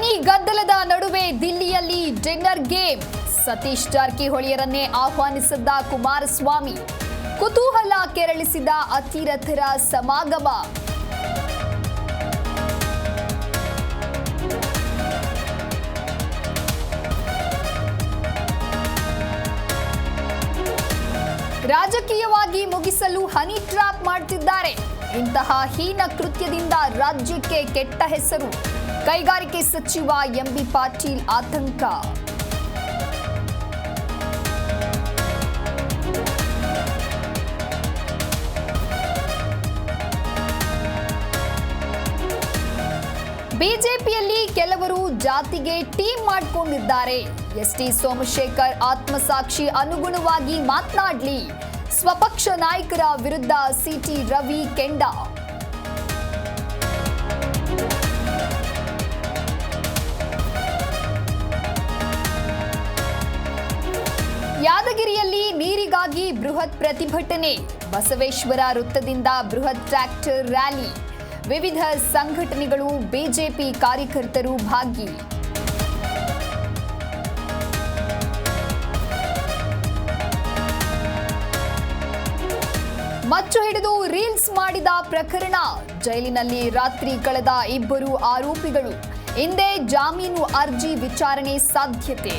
ಮನಿ ಗದ್ದಲದ ನಡುವೆ ದಿಲ್ಲಿಯಲ್ಲಿ ಡಿನ್ನರ್ ಗೇಮ್. ಸತೀಶ್ ಜಾರಕಿಹೊಳಿಯರನ್ನೇ ಆಹ್ವಾನಿಸಿದ್ದ ಕುಮಾರಸ್ವಾಮಿ. ಕುತೂಹಲ ಕೆರಳಿಸಿದ ಅತಿರಥರ ಸಮಾಗಮ. ರಾಜಕೀಯವಾಗಿ ಮುಗಿಸಲು ಹನಿ ಟ್ರ್ಯಾಪ್ ಮಾಡ್ತಿದ್ದಾರೆ. ಇಂತಹ ಹೀನ ಕೃತ್ಯದಿಂದ ರಾಜ್ಯಕ್ಕೆ ಕೆಟ್ಟ ಹೆಸರು. ಕೈಗಾರಿಕೆ ಸಚಿವ ಎಂಬಿ ಪಾಟೀಲ್ ಆತಂಕ. ಬಿಜೆಪಿಯಲ್ಲಿ ಕೆಲವರು ಜಾತಿಗೆ ಟೀಮ್ ಮಾಡಿಕೊಂಡಿದ್ದಾರೆ. ಎಸ್ಟಿ ಸೋಮಶೇಖರ್ ಆತ್ಮಸಾಕ್ಷಿ ಅನುಗುಣವಾಗಿ ಮಾತನಾಡಲಿ. ಸ್ವಪಕ್ಷ ನಾಯಕರ ವಿರುದ್ಧ ಸಿಟಿ ರವಿ ಕೆಂಡ. ಯಾದಗಿರಿಯಲ್ಲಿ ನೀರಿಗಾಗಿ ಬೃಹತ್ ಪ್ರತಿಭಟನೆ. ಬಸವೇಶ್ವರ ವೃತ್ತದಿಂದ ಬೃಹತ್ ಟ್ರ್ಯಾಕ್ಟರ್ ರ್ಯಾಲಿ. ವಿವಿಧ ಸಂಘಟನೆಗಳು, ಬಿಜೆಪಿ ಕಾರ್ಯಕರ್ತರು ಭಾಗಿ. ಮಚ್ಚು ಹಿಡಿದು ರೀಲ್ಸ್ ಮಾಡಿದ ಪ್ರಕರಣ. ಜೈಲಿನಲ್ಲಿ ರಾತ್ರಿ ಕಳೆದ ಇಬ್ಬರು ಆರೋಪಿಗಳು. ಇಂದೇ ಜಾಮೀನು ಅರ್ಜಿ ವಿಚಾರಣೆ ಸಾಧ್ಯತೆ.